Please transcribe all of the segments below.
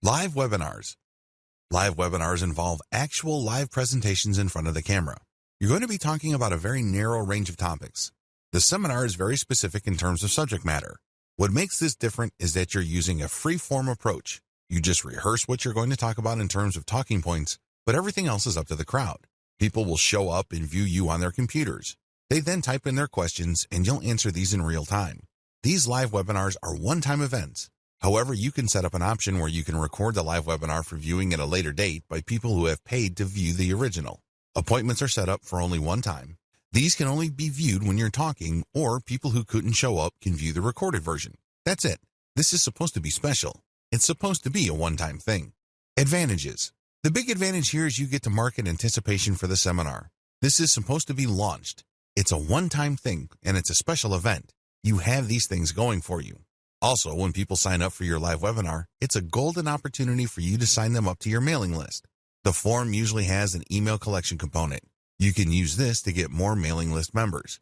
Live webinars. Live webinars involve actual live presentations in front of the camera. You're going to be talking about a very narrow range of topics. The seminar is very specific in terms of subject matter. What makes this different is that you're using a free-form approach. You just rehearse what you're going to talk about in terms of talking points, but everything else is up to the crowd. People will show up and view you on their computers. They then type in their questions, and you'll answer these in real time. These live webinars are one-time events. However, you can set up an option where you can record the live webinar for viewing at a later date by people who have paid to view the original. Appointments are set up for only one time. These can only be viewed when you're talking, or people who couldn't show up can view the recorded version. That's it. This is supposed to be special. It's supposed to be a one-time thing. Advantages. The big advantage here is you get to market anticipation for the seminar. This is supposed to be launched. It's a one-time thing, and it's a special event. You have these things going for you. Also, when people sign up for your live webinar, it's a golden opportunity for you to sign them up to your mailing list. The form usually has an email collection component. You can use this to get more mailing list members.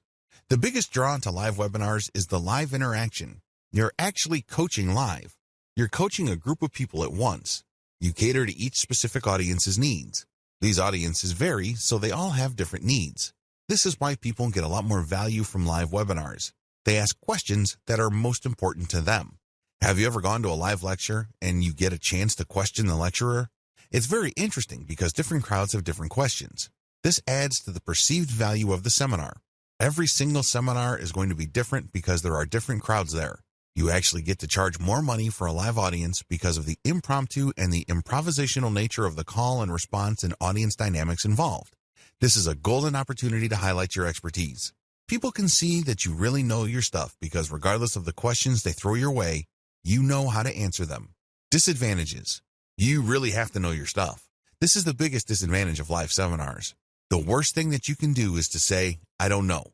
The biggest draw to live webinars is the live interaction. You're actually coaching live. You're coaching a group of people at once. You cater to each specific audience's needs. These audiences vary, so they all have different needs. This is why people get a lot more value from live webinars. They ask questions that are most important to them. Have you ever gone to a live lecture and you get a chance to question the lecturer? It's very interesting because different crowds have different questions. This adds to the perceived value of the seminar. Every single seminar is going to be different because there are different crowds there. You actually get to charge more money for a live audience because of the impromptu and the improvisational nature of the call and response and audience dynamics involved. This is a golden opportunity to highlight your expertise. People can see that you really know your stuff because regardless of the questions they throw your way, you know how to answer them. Disadvantages. You really have to know your stuff. This is the biggest disadvantage of live seminars. The worst thing that you can do is to say, I don't know.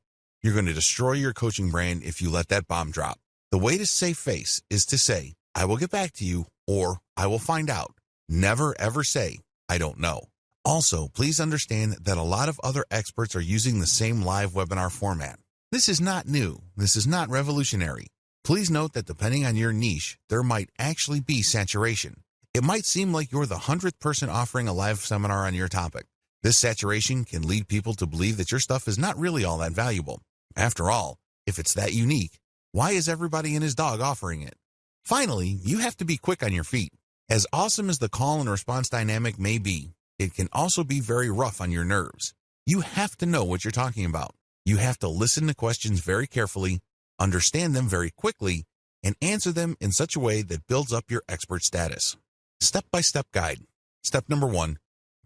You're going to destroy your coaching brand if you let that bomb drop. The way to save face is to say, I will get back to you, or I will find out. Never ever say, I don't know. Also, please understand that a lot of other experts are using the same live webinar format. This is not new. This is not revolutionary. Please note that depending on your niche, there might actually be saturation. It might seem like you're the 100th person offering a live seminar on your topic. This saturation can lead people to believe that your stuff is not really all that valuable. After all, if it's that unique, why is everybody and his dog offering it? Finally, you have to be quick on your feet. As awesome as the call and response dynamic may be, it can also be very rough on your nerves. You have to know what you're talking about. You have to listen to questions very carefully, understand them very quickly, and answer them in such a way that builds up your expert status. Step-by-step guide. Step number 1.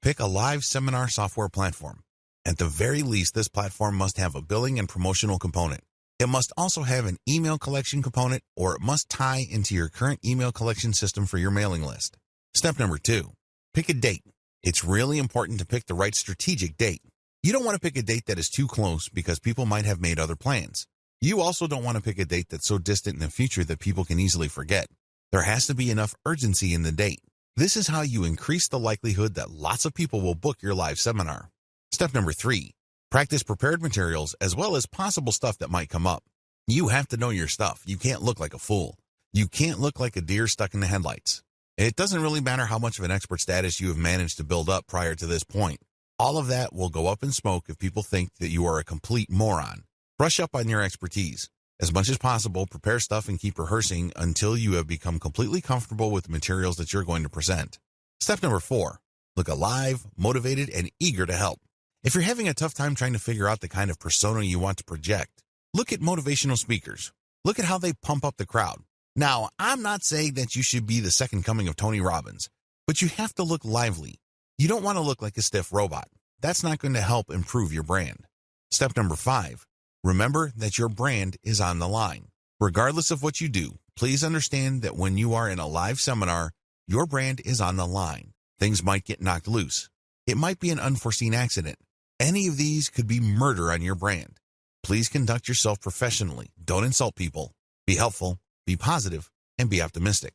Pick a live seminar software platform. At the very least, this platform must have a billing and promotional component. It must also have an email collection component, or it must tie into your current email collection system for your mailing list. Step number 2. Pick a date. It's really important to pick the right strategic date. You don't want to pick a date that is too close because people might have made other plans. You also don't want to pick a date that's so distant in the future that people can easily forget. There has to be enough urgency in the date. This is how you increase the likelihood that lots of people will book your live seminar. Step number 3. Practice prepared materials as well as possible stuff that might come up. You have to know your stuff. You can't look like a fool. You can't look like a deer stuck in the headlights. It doesn't really matter how much of an expert status you have managed to build up prior to this point. All of that will go up in smoke if people think that you are a complete moron. Brush up on your expertise. As much as possible, prepare stuff and keep rehearsing until you have become completely comfortable with the materials that you're going to present. Step number 4. Look alive, motivated, and eager to help. If you're having a tough time trying to figure out the kind of persona you want to project, look at motivational speakers. Look at how they pump up the crowd. Now, I'm not saying that you should be the second coming of Tony Robbins, but you have to look lively. You don't want to look like a stiff robot. That's not going to help improve your brand. Step number 5. Remember that your brand is on the line. Regardless of what you do, please understand that when you are in a live seminar, your brand is on the line. Things might get knocked loose. It might be an unforeseen accident. Any of these could be murder on your brand. Please conduct yourself professionally. Don't insult people. Be helpful, be positive, and be optimistic.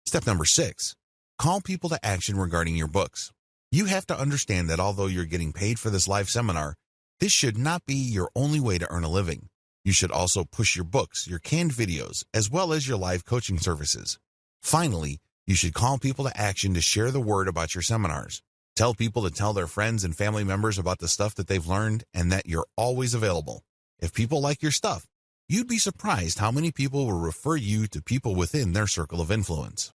Step number 6. Call people to action regarding your books. You have to understand that although you're getting paid for this live seminar, this should not be your only way to earn a living. You should also push your books, your canned videos, as well as your live coaching services. Finally, You should call people to action to share the word about your seminars. Tell people to tell their friends and family members about the stuff that they've learned and that you're always available. If people like your stuff, you'd be surprised how many people will refer you to people within their circle of influence.